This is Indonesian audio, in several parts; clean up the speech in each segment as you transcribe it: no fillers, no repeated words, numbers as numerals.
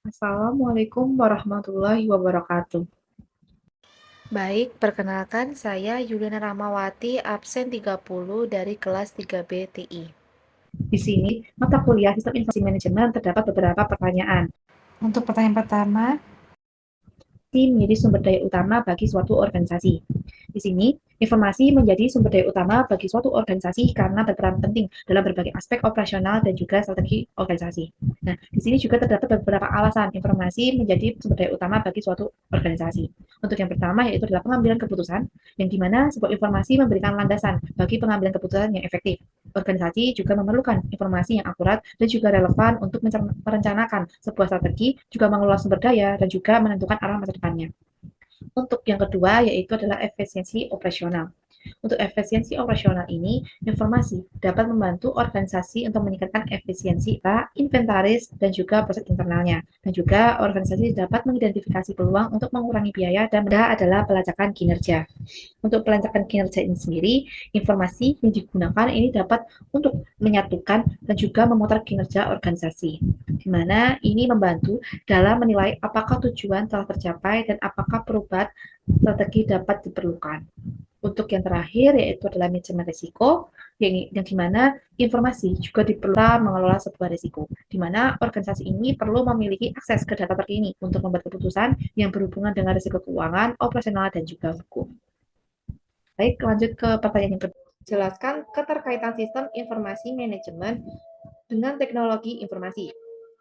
Assalamualaikum warahmatullahi wabarakatuh. Baik, perkenalkan saya Yuliana Rahmawati, absen 30 dari kelas 3B TI. Di sini, mata kuliah Sistem Informasi Manajemen terdapat beberapa pertanyaan. Untuk pertanyaan pertama, Menjadi sumber daya utama bagi suatu organisasi. Di sini, informasi menjadi sumber daya utama bagi suatu organisasi karena berperan penting dalam berbagai aspek operasional dan juga strategi organisasi. Nah, di sini juga terdapat beberapa alasan informasi menjadi sumber daya utama bagi suatu organisasi. Untuk yang pertama yaitu adalah pengambilan keputusan, yang dimana sebuah informasi memberikan landasan bagi pengambilan keputusan yang efektif. Organisasi juga memerlukan informasi yang akurat dan juga relevan untuk merencanakan sebuah strategi, juga mengelola sumber daya, dan juga menentukan arah masa depannya. Untuk yang kedua yaitu adalah efisiensi operasional. Untuk efisiensi operasional ini, informasi dapat membantu organisasi untuk meningkatkan efisiensi inventaris dan juga proses internalnya. Dan juga organisasi dapat mengidentifikasi peluang untuk mengurangi biaya dan adalah pelacakan kinerja. Untuk pelacakan kinerja ini sendiri, informasi yang digunakan ini dapat untuk menyatukan dan juga memutar kinerja organisasi, di mana ini membantu dalam menilai apakah tujuan telah tercapai dan apakah perubahan strategi dapat diperlukan. Untuk yang terakhir yaitu adalah manajemen risiko, yang dimana informasi juga diperlukan mengelola sebuah risiko, di mana organisasi ini perlu memiliki akses ke data terkini untuk membuat keputusan yang berhubungan dengan risiko keuangan, operasional, dan juga hukum. Baik, lanjut ke pertanyaan yang kedua. Jelaskan keterkaitan sistem informasi manajemen dengan teknologi informasi.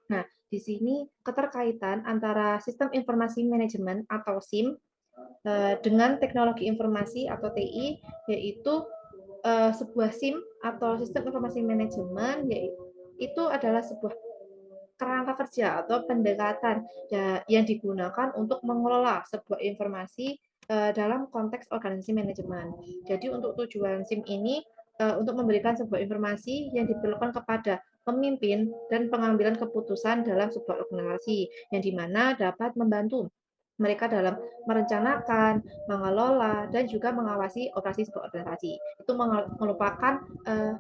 Nah, di sini keterkaitan antara sistem informasi manajemen atau SIM dengan teknologi informasi atau TI, yaitu sebuah SIM atau sistem informasi manajemen, yaitu itu adalah sebuah kerangka kerja atau pendekatan yang digunakan untuk mengelola sebuah informasi dalam konteks organisasi manajemen. Jadi untuk tujuan SIM ini untuk memberikan sebuah informasi yang diperlukan kepada pemimpin dan pengambilan keputusan dalam sebuah organisasi yang dimana dapat membantu mereka dalam merencanakan, mengelola, dan juga mengawasi operasi sebuah organisasi. Itu merupakan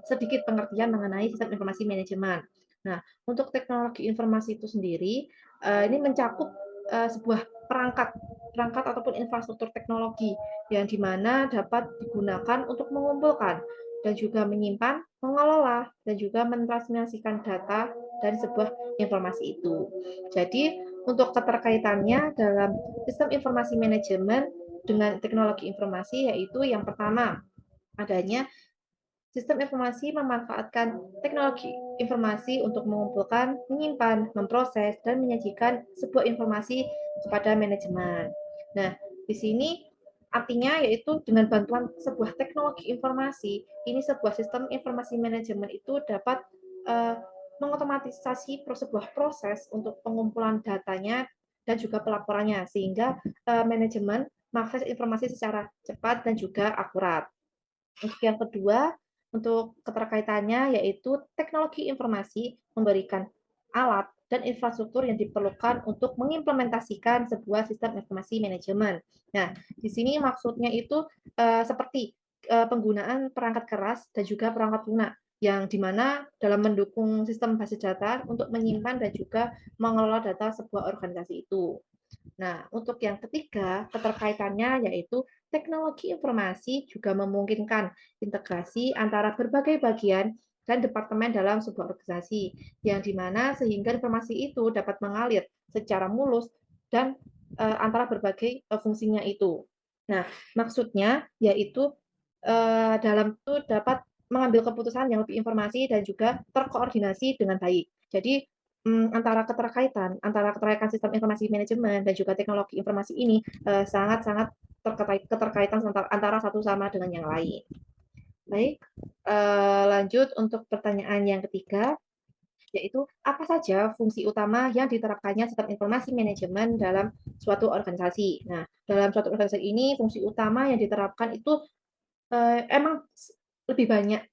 sedikit pengertian mengenai sistem informasi manajemen. Nah, untuk teknologi informasi itu sendiri, ini mencakup sebuah perangkat perangkat ataupun infrastruktur teknologi yang dimana dapat digunakan untuk mengumpulkan dan juga menyimpan, mengelola, dan juga mentransmisikan data dari sebuah informasi itu. Jadi, untuk keterkaitannya dalam sistem informasi manajemen dengan teknologi informasi yaitu yang pertama, adanya sistem informasi memanfaatkan teknologi informasi untuk mengumpulkan, menyimpan, memproses, dan menyajikan sebuah informasi kepada manajemen. Nah, di sini artinya yaitu dengan bantuan sebuah teknologi informasi, ini sebuah sistem informasi manajemen itu dapat mengotomatisasi sebuah proses untuk pengumpulan datanya dan juga pelaporannya, sehingga manajemen mengakses informasi secara cepat dan juga akurat. Untuk yang kedua, untuk keterkaitannya yaitu teknologi informasi memberikan alat dan infrastruktur yang diperlukan untuk mengimplementasikan sebuah sistem informasi manajemen. Nah, di sini maksudnya itu seperti penggunaan perangkat keras dan juga perangkat lunak yang dimana dalam mendukung sistem basis data untuk menyimpan dan juga mengelola data sebuah organisasi itu. Nah, untuk yang ketiga, keterkaitannya yaitu teknologi informasi juga memungkinkan integrasi antara berbagai bagian dan departemen dalam sebuah organisasi, yang dimana sehingga informasi itu dapat mengalir secara mulus dan antara berbagai fungsinya itu. Nah, maksudnya yaitu dalam itu dapat mengambil keputusan yang lebih informasi dan juga terkoordinasi dengan baik. Jadi antara keterkaitan sistem informasi manajemen dan juga teknologi informasi ini sangat-sangat keterkaitan antara satu sama dengan yang lain. Baik, lanjut untuk pertanyaan yang ketiga, yaitu apa saja fungsi utama yang diterapkannya sistem informasi manajemen dalam suatu organisasi. Nah, dalam suatu organisasi ini fungsi utama yang diterapkan itu emang lebih banyak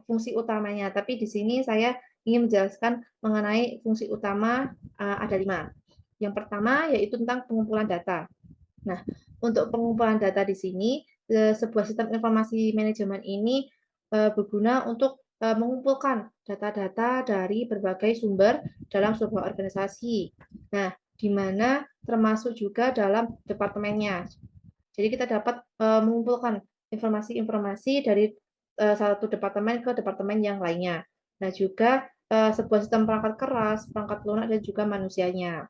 fungsi utamanya, tapi di sini saya ingin menjelaskan mengenai fungsi utama ada 5. Yang pertama yaitu tentang pengumpulan data. Nah, untuk pengumpulan data di sini, sebuah sistem informasi manajemen ini berguna untuk mengumpulkan data-data dari berbagai sumber dalam sebuah organisasi. Nah, di mana termasuk juga dalam departemennya. Jadi kita dapat mengumpulkan informasi-informasi dari satu departemen ke departemen yang lainnya. Nah, juga sebuah sistem perangkat keras, perangkat lunak, dan juga manusianya.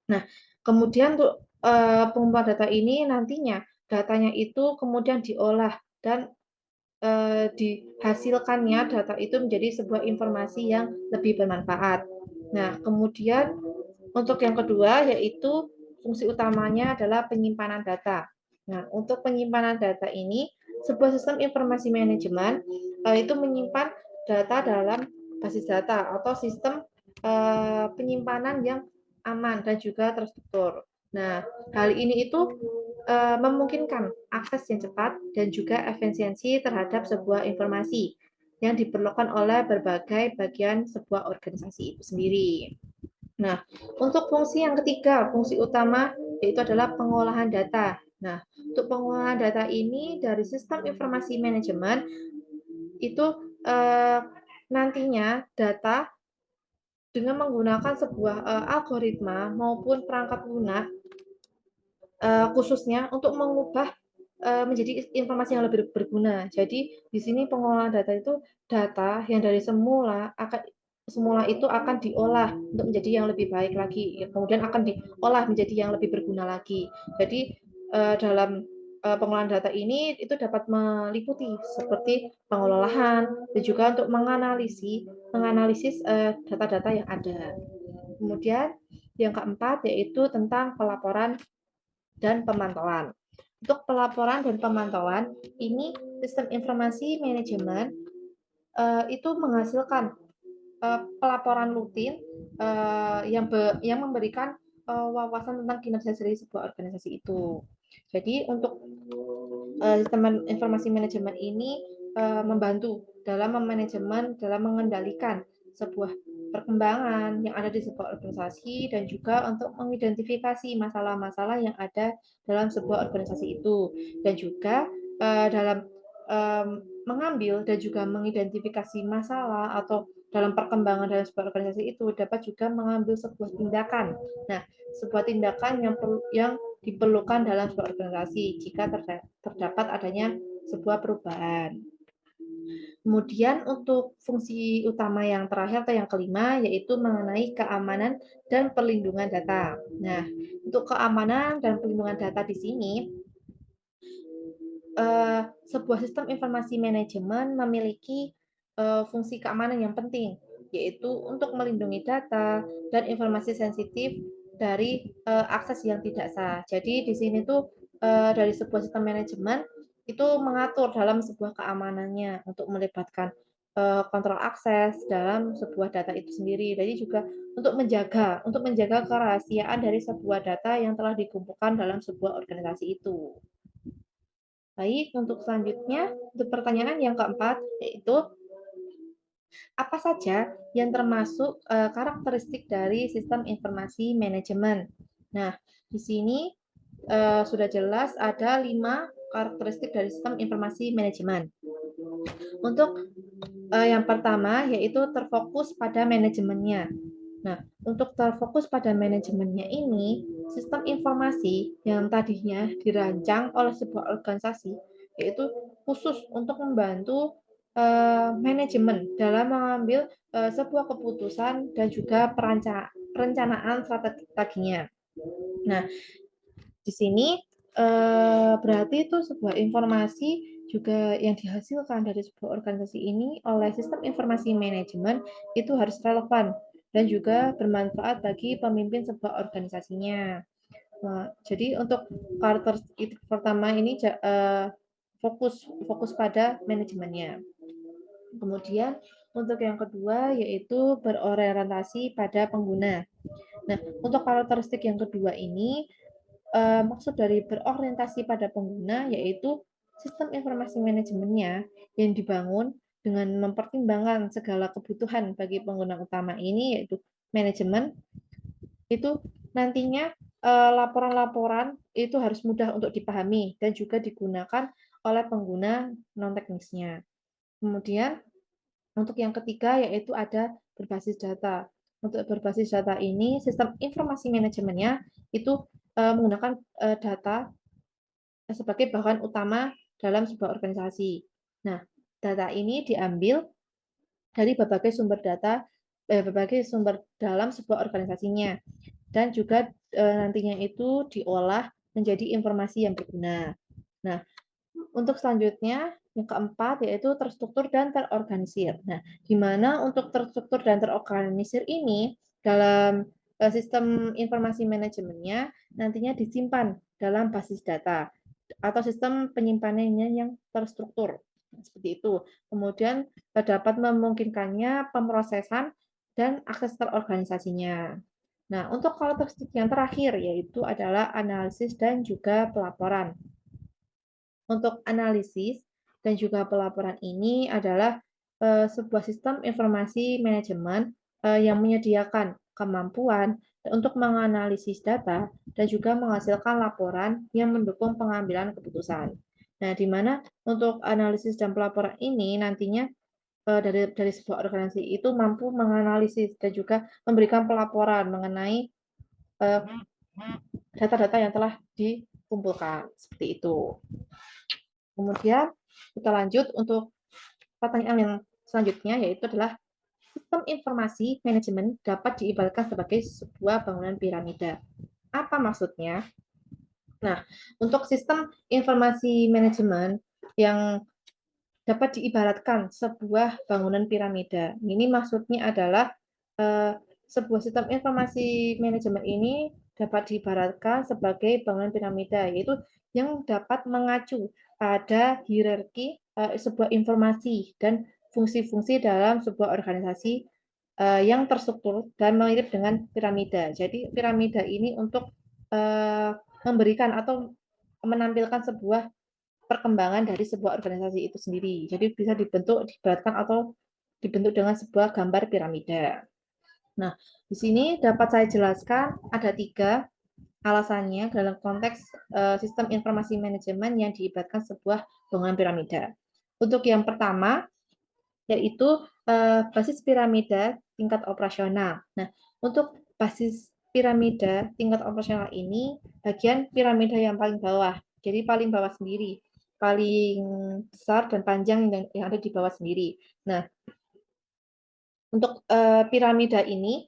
Nah, kemudian untuk pengumpulan data ini nantinya datanya itu kemudian diolah dan dihasilkannya data itu menjadi sebuah informasi yang lebih bermanfaat. Nah, kemudian untuk yang kedua yaitu fungsi utamanya adalah penyimpanan data. Nah, untuk penyimpanan data ini sebuah sistem informasi manajemen itu menyimpan data dalam basis data atau sistem penyimpanan yang aman dan juga terstruktur. Nah, hal ini itu memungkinkan akses yang cepat dan juga efisiensi terhadap sebuah informasi yang diperlukan oleh berbagai bagian sebuah organisasi itu sendiri. Nah, untuk fungsi yang ketiga, fungsi utama yaitu adalah pengolahan data. Nah, untuk pengolahan data ini dari sistem informasi manajemen itu nantinya data dengan menggunakan sebuah algoritma maupun perangkat lunak khususnya untuk mengubah menjadi informasi yang lebih berguna. Jadi di sini pengolahan data itu data yang dari semula itu akan diolah untuk menjadi yang lebih baik lagi, kemudian akan diolah menjadi yang lebih berguna lagi. Jadi dalam pengolahan data ini itu dapat meliputi seperti pengelolaan dan juga untuk menganalisis data-data yang ada. Kemudian yang keempat yaitu tentang pelaporan dan pemantauan. Untuk pelaporan dan pemantauan, ini sistem informasi manajemen itu menghasilkan pelaporan rutin yang memberikan wawasan tentang kinerja dari sebuah organisasi itu. Jadi untuk sistem informasi manajemen ini membantu dalam memanajemen, dalam mengendalikan sebuah perkembangan yang ada di sebuah organisasi dan juga untuk mengidentifikasi masalah-masalah yang ada dalam sebuah organisasi itu dan juga dalam mengambil dan juga mengidentifikasi masalah atau dalam perkembangan dalam sebuah organisasi itu dapat juga mengambil sebuah tindakan. Nah, sebuah tindakan yang diperlukan dalam sebuah organisasi jika terdapat adanya sebuah perubahan. Kemudian untuk fungsi utama yang terakhir atau yang kelima yaitu mengenai keamanan dan perlindungan data. Nah, untuk keamanan dan perlindungan data di sini sebuah sistem informasi manajemen memiliki fungsi keamanan yang penting, yaitu untuk melindungi data dan informasi sensitif dari akses yang tidak sah. Jadi di sini tuh dari sebuah sistem manajemen itu mengatur dalam sebuah keamanannya untuk melibatkan kontrol akses dalam sebuah data itu sendiri. Jadi juga untuk menjaga kerahasiaan dari sebuah data yang telah dikumpulkan dalam sebuah organisasi itu. Baik, untuk selanjutnya, untuk pertanyaan yang keempat, yaitu apa saja yang termasuk karakteristik dari sistem informasi manajemen. Nah, di sini sudah jelas ada 5 karakteristik dari sistem informasi manajemen. Untuk yang pertama, yaitu terfokus pada manajemennya. Nah, untuk terfokus pada manajemennya ini, sistem informasi yang tadinya dirancang oleh sebuah organisasi, yaitu khusus untuk membantu manajemen dalam mengambil sebuah keputusan dan juga perencanaan strateginya. Nah, di sini berarti itu sebuah informasi juga yang dihasilkan dari sebuah organisasi ini oleh sistem informasi manajemen itu harus relevan dan juga bermanfaat bagi pemimpin sebuah organisasinya. Nah, jadi untuk karakteristik pertama ini fokus pada manajemennya. Kemudian untuk yang kedua yaitu berorientasi pada pengguna. Nah, untuk karakteristik yang kedua ini maksud dari berorientasi pada pengguna yaitu sistem informasi manajemennya yang dibangun dengan mempertimbangkan segala kebutuhan bagi pengguna utama ini yaitu manajemen itu nantinya laporan-laporan itu harus mudah untuk dipahami dan juga digunakan oleh pengguna non teknisnya. Kemudian untuk yang ketiga yaitu ada berbasis data. Untuk berbasis data ini, sistem informasi manajemennya itu menggunakan data sebagai bahan utama dalam sebuah organisasi. Nah, data ini diambil dari berbagai sumber dalam sebuah organisasinya, dan juga nantinya itu diolah menjadi informasi yang berguna. Nah, untuk selanjutnya, yang keempat yaitu terstruktur dan terorganisir. Nah, di mana untuk terstruktur dan terorganisir ini dalam sistem informasi manajemennya nantinya disimpan dalam basis data atau sistem penyimpanannya yang terstruktur. Seperti itu. Kemudian dapat memungkinkannya pemrosesan dan akses terorganisasinya. Nah, untuk karakteristik yang terakhir yaitu adalah analisis dan juga pelaporan. Untuk analisis dan juga pelaporan ini adalah sebuah sistem informasi manajemen yang menyediakan kemampuan untuk menganalisis data dan juga menghasilkan laporan yang mendukung pengambilan keputusan. Nah, di mana untuk analisis dan pelaporan ini nantinya dari sebuah organisasi itu mampu menganalisis dan juga memberikan pelaporan mengenai data-data yang telah dikumpulkan seperti itu. Kemudian kita lanjut untuk pertanyaan yang selanjutnya yaitu adalah sistem informasi manajemen dapat diibaratkan sebagai sebuah bangunan piramida. Apa maksudnya? Nah, untuk sistem informasi manajemen yang dapat diibaratkan sebuah bangunan piramida. Ini maksudnya adalah eh, sebuah sistem informasi manajemen ini dapat diibaratkan sebagai bangunan piramida, yaitu yang dapat mengacu pada hierarki sebuah informasi dan fungsi-fungsi dalam sebuah organisasi yang terstruktur dan mirip dengan piramida. Jadi piramida ini untuk memberikan atau menampilkan sebuah perkembangan dari sebuah organisasi itu sendiri. Jadi bisa diberatkan atau dibentuk dengan sebuah gambar piramida. Nah, di sini dapat saya jelaskan ada 3 alasannya dalam konteks sistem informasi manajemen yang diibaratkan sebuah bangunan piramida. Untuk yang pertama, yaitu basis piramida tingkat operasional. Nah, untuk basis piramida tingkat operasional ini bagian piramida yang paling bawah. Jadi paling bawah sendiri, paling besar dan panjang yang ada di bawah sendiri. Nah, untuk piramida ini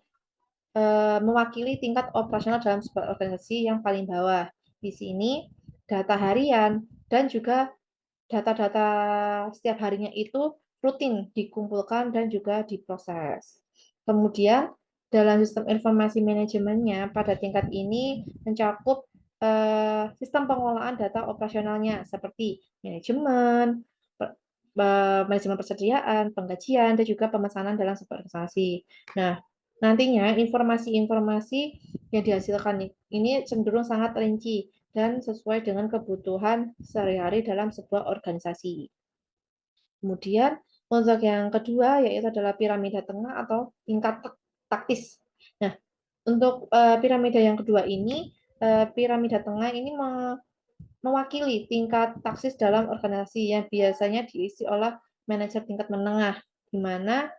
mewakili tingkat operasional dalam sebuah organisasi yang paling bawah. Di sini data harian dan juga data-data setiap harinya itu rutin dikumpulkan dan juga diproses. Kemudian dalam sistem informasi manajemennya pada tingkat ini mencakup sistem pengolahan data operasionalnya seperti manajemen, manajemen persediaan, penggajian, dan juga pemesanan dalam sebuah organisasi. Nah, nantinya informasi-informasi yang dihasilkan ini cenderung sangat rinci dan sesuai dengan kebutuhan sehari-hari dalam sebuah organisasi. Kemudian untuk yang kedua yaitu adalah piramida tengah atau tingkat taktis. Nah, untuk piramida yang kedua ini, piramida tengah ini mewakili tingkat taktis dalam organisasi yang biasanya diisi oleh manajer tingkat menengah, di mana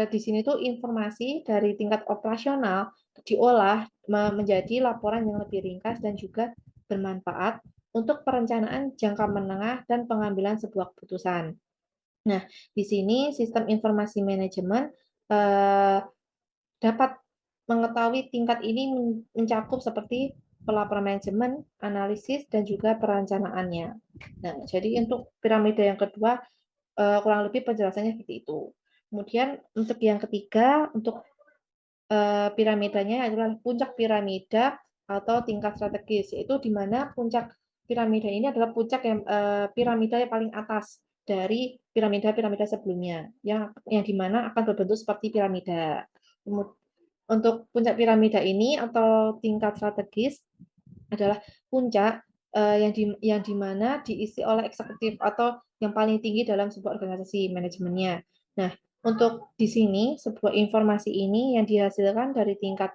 di sini tuh informasi dari tingkat operasional diolah menjadi laporan yang lebih ringkas dan juga bermanfaat untuk perencanaan jangka menengah dan pengambilan sebuah keputusan. Nah, di sini sistem informasi manajemen eh, dapat mengetahui tingkat ini mencakup seperti pelaporan manajemen, analisis, dan juga perencanaannya. Nah, jadi untuk piramida yang kedua, kurang lebih penjelasannya seperti itu. Kemudian untuk yang ketiga, untuk piramidanya adalah puncak piramida atau tingkat strategis, yaitu di mana puncak piramida ini adalah puncak yang piramida yang paling atas dari piramida-piramida sebelumnya, yang di mana akan berbentuk seperti piramida. Untuk puncak piramida ini atau tingkat strategis adalah puncak yang dimana diisi oleh eksekutif atau yang paling tinggi dalam sebuah organisasi manajemennya. Nah, untuk di sini sebuah informasi ini yang dihasilkan dari tingkat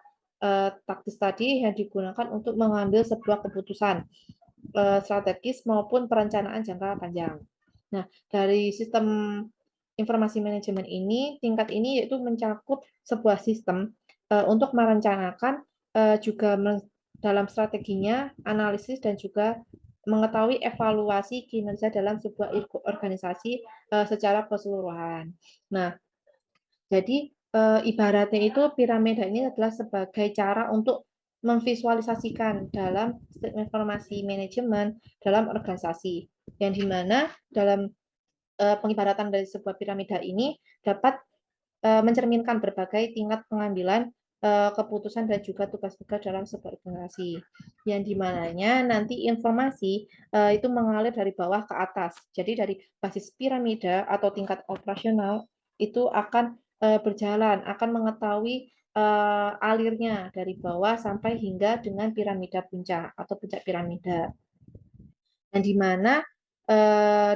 taktis tadi yang digunakan untuk mengambil sebuah keputusan strategis maupun perencanaan jangka panjang. Nah, dari sistem informasi manajemen ini, tingkat ini yaitu mencakup sebuah sistem untuk merencanakan juga dalam strateginya, analisis dan juga mengetahui evaluasi kinerja dalam sebuah organisasi secara keseluruhan. Nah, jadi ibaratnya itu piramida ini adalah sebagai cara untuk memvisualisasikan dalam sistem informasi manajemen dalam organisasi, yang dimana dalam pengibaratan dari sebuah piramida ini dapat mencerminkan berbagai tingkat pengambilan keputusan dan juga tugas-tugas dalam sebuah organisasi, yang dimananya nanti informasi itu mengalir dari bawah ke atas. Jadi dari basis piramida atau tingkat operasional itu akan berjalan, akan mengetahui alirnya dari bawah sampai hingga dengan piramida puncak atau puncak piramida. Dan di mana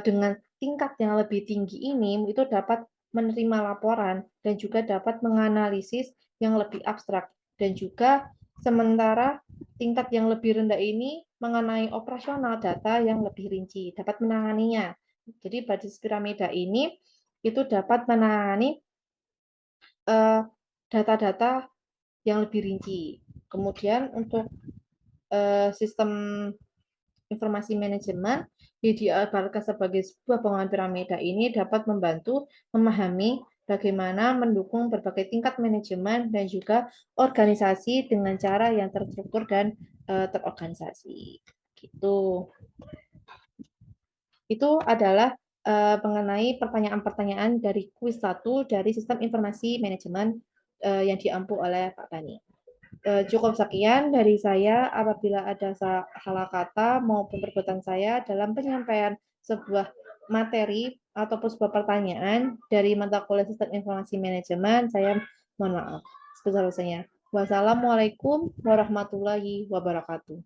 dengan tingkat yang lebih tinggi ini itu dapat menerima laporan dan juga dapat menganalisis yang lebih abstrak, dan juga sementara tingkat yang lebih rendah ini mengenai operasional data yang lebih rinci, dapat menanganinya. Jadi basis piramida ini itu dapat menangani data-data yang lebih rinci. Kemudian untuk sistem informasi manajemen diabarkan sebagai sebuah bangunan piramida ini dapat membantu memahami bagaimana mendukung berbagai tingkat manajemen dan juga organisasi dengan cara yang terstruktur dan terorganisasi. Gitu. Itu adalah mengenai pertanyaan-pertanyaan dari kuis 1 dari sistem informasi manajemen yang diampu oleh Pak Bani. Cukup sekian dari saya. Apabila ada salah kata maupun perbuatan saya dalam penyampaian sebuah materi ataupun sebuah pertanyaan dari mata kuliah sistem informasi manajemen, saya mohon maaf sebesar-besarnya. Wassalamualaikum warahmatullahi wabarakatuh.